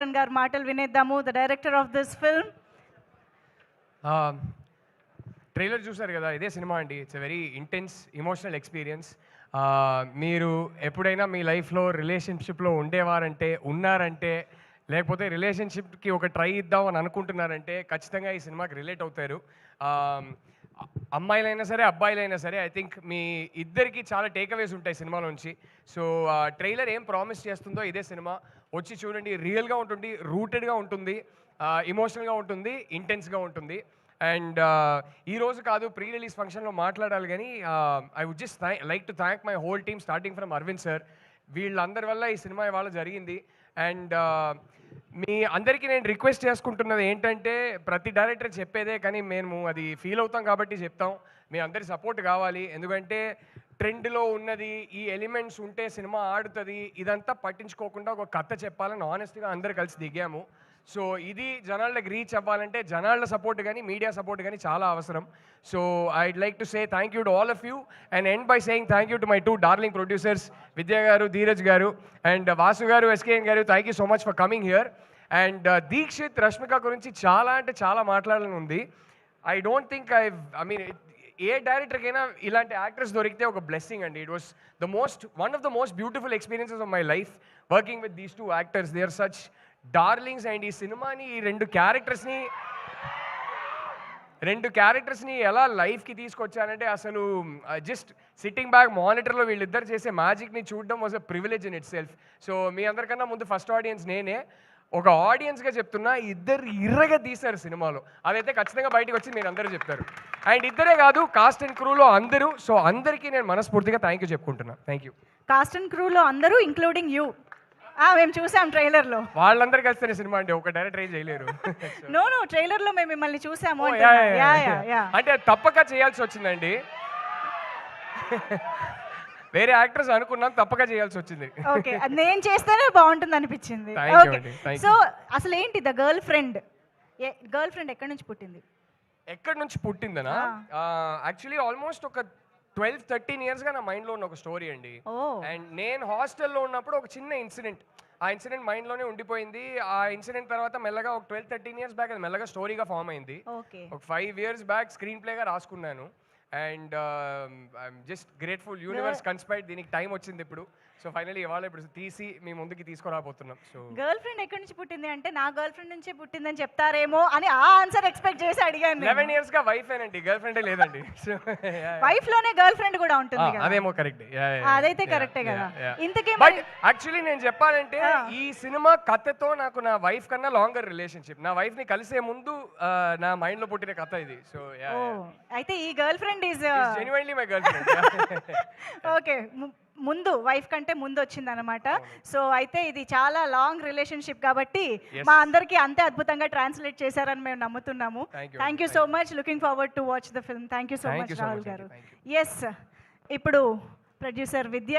గారి మాటలు వినేద్దాము. The director of this film. Trailer చూసారు కదా, ఇదే సినిమా అండి. It's a very intense emotional experience. మీరు ఎప్పుడైనా మీ లైఫ్లో రిలేషన్షిప్లో ఉండేవారంటే, ఉన్నారంటే, లేకపోతే రిలేషన్షిప్కి ఒక ట్రై ఇద్దాం అని అనుకుంటున్నారంటే ఖచ్చితంగా ఈ సినిమాకి రిలేట్ అవుతారు. అమ్మాయిలైనా సరే, అబ్బాయిలైనా సరే, ఐ థింక్ మీ ఇద్దరికి చాలా టేక్అవేస్ ఉంటాయి సినిమాలోంచి. సో ట్రైలర్ ఏం ప్రామిస్ చేస్తుందో ఇదే సినిమా. వచ్చి చూడండి, రియల్గా ఉంటుంది, రూటెడ్గా ఉంటుంది, ఇమోషనల్గా ఉంటుంది, ఇంటెన్స్గా ఉంటుంది. అండ్ ఈరోజు కాదు, ప్రీ రిలీజ్ ఫంక్షన్లో మాట్లాడాలి, కానీ I would just like to thank my whole team starting from Arvind sir. వీళ్ళందరి వల్ల ఈ సినిమా ఇవాళ జరిగింది. అండ్ మీ అందరికీ నేను రిక్వెస్ట్ చేసుకుంటున్నది ఏంటంటే, ప్రతి డైరెక్టర్ చెప్పేదే, కానీ మేము అది ఫీల్ అవుతాం కాబట్టి చెప్తాం. మీ అందరి సపోర్ట్ కావాలి. ఎందుకంటే ట్రెండ్లో ఉన్నది, ఈ ఎలిమెంట్స్ ఉంటే సినిమా ఆడుతుంది, ఇదంతా పట్టించుకోకుండా ఒక కథ చెప్పాలని ఆనెస్ట్గా అందరు కలిసి దిగాము. సో ఇది జనాలకు రీచ్ అవ్వాలంటే జనాల సపోర్ట్ కానీ, మీడియా సపోర్ట్ కానీ చాలా అవసరం. So I'd like to say thank you to all of you and end by saying thank you to my 2 darling producers, Vidya గారు, ధీరజ్ గారు, అండ్ వాసు గారు, ఎస్కేఎన్ గారు. Thank you so much for coming here. And Deekshith, Rashmika గురించి చాలా అంటే చాలా మాట్లాడాలని ఉంది. I don't think I mean a డైరెక్టర్కైనా ఇలాంటి యాక్టర్స్ దొరికితే ఒక బ్లెస్సింగ్ అండి. It was one of the most beautiful experiences of my life working with these 2 actors. They are such darlings. And ఈ సినిమాని, ఈ రెండు క్యారెక్టర్స్ని ఎలా లైఫ్కి తీసుకొచ్చానంటే, అసలు జస్ట్ సిట్టింగ్ బ్యాక్ మానిటర్లో వీళ్ళిద్దరు చేసే మ్యాజిక్ని చూడడం was a privilege in itself. So మీ అందరికన్నా ముందు ఫస్ట్ ఆడియన్స్ నేనే. ఒక ఆడియన్స్గా చెప్తున్నా, ఇద్దరు ఇర్రగా తీశారు సినిమాలో. అదైతే ఖచ్చితంగా బయటకు వచ్చి మీరు అందరూ చెప్తారు. అండ్ ఇద్దరే కాదు, కాస్ట్ అండ్ క్రూలో అందరూ. సో అందరికీ నేను మనస్ఫూర్తిగా థ్యాంక్ యూ చెప్పుకుంటున్నా. Thank you. కాస్ట్ అండ్ క్రూలో అందరూ ఇంక్లూడింగ్ యూ. మేము చూసాం ట్రైలర్లో. వాళ్ళందరూ కలిస్తేనే సినిమా అండి, ఒక డైరెక్టర్ ఏం చేయలేరు. నో ట్రైలర్లో మేము మిమ్మల్ని చూసాము. అంటే తప్పక చేయాల్సి వచ్చిందండి. వేరే యాక్టర్స్ అనుకున్నాం, తప్పక చేయాల్సి వచ్చింది. ఓకే, నేను చేస్తేనే బాగుంటుంది అనిపించింది. సో అసలు ఏంటి ద గర్ల్ ఫ్రెండ్ ఎక్కడి నుంచి పుట్టింది? ఎక్కడి నుంచి పుట్టిందనా? యాక్చువల్లీ ఆల్మోస్ట్ ఒక 12-13 ఇయర్స్గా నా మైండ్లో ఉన్న ఒక స్టోరీ అండి. అండ్ నేను హాస్టల్లో ఉన్నప్పుడు ఒక చిన్న ఇన్సిడెంట్, ఆ ఇన్సిడెంట్ మైండ్లోనే ఉండిపోయింది. ఆ ఇన్సిడెంట్ తర్వాత మెల్లగా ఒక 12-13 ఇయర్స్ బ్యాక్ అది మెల్లగా స్టోరీగా ఫామ్ అయింది. ఒక 5 ఇయర్స్ బ్యాక్ స్క్రీన్ ప్లేగా రాసుకున్నాను. And I'm just grateful, universe కన్స్పైర్డ్, దీనికి టైం వచ్చింది ఇప్పుడు. సో ఫైనలీ ఇవాళ ఇప్పుడు తీసి మీ ముందుకి తీసుకురాబోతున్నాం. సో గర్ల్ ఫ్రెండ్ ఎక్కడి నుంచి పుట్టింది అంటే, నా గర్ల్ ఫ్రెండ్ నుంచే పుట్టిందని చెప్తారేమో అని ఆ ఆన్సర్ ఎక్స్పెక్ట్ చేసి అడిగాను. 11 ఇయర్స్ గా వైఫ్ ఏనండి, గర్ల్ ఫ్రెండే లేదండి. వైఫ్ లోనే గర్ల్ ఫ్రెండ్ కూడా ఉంటుంది కదా. అదేమో కరెక్ట్, అదైతే కరెక్టే కదా. ఇంతకీ బట్ యాక్చువల్లీ నేను చెప్పాలంటే, ఈ సినిమా కథతో నాకు నా వైఫ్ కన్నా లాంగర్ రిలేషన్షిప్. నా వైఫ్ ని కలిసే ముందు నా మైండ్ లో పుట్టిన కథ ఇది. సో అయితే ఈ girl friend is genuinely my girl friend. Okay, ముందు వైఫ్ కంటే ముందు వచ్చింది అనమాట. సో అయితే ఇది చాలా లాంగ్ రిలేషన్షిప్ కాబట్టి మా అందరికి అంతే అద్భుతంగా ట్రాన్స్లేట్ చేశారని మేము నమ్ముతున్నాము. Thank you so much. Looking forward to watch the film. Thank you so much Rahul గారు. ఎస్, ఇప్పుడు ప్రొడ్యూసర్ విద్య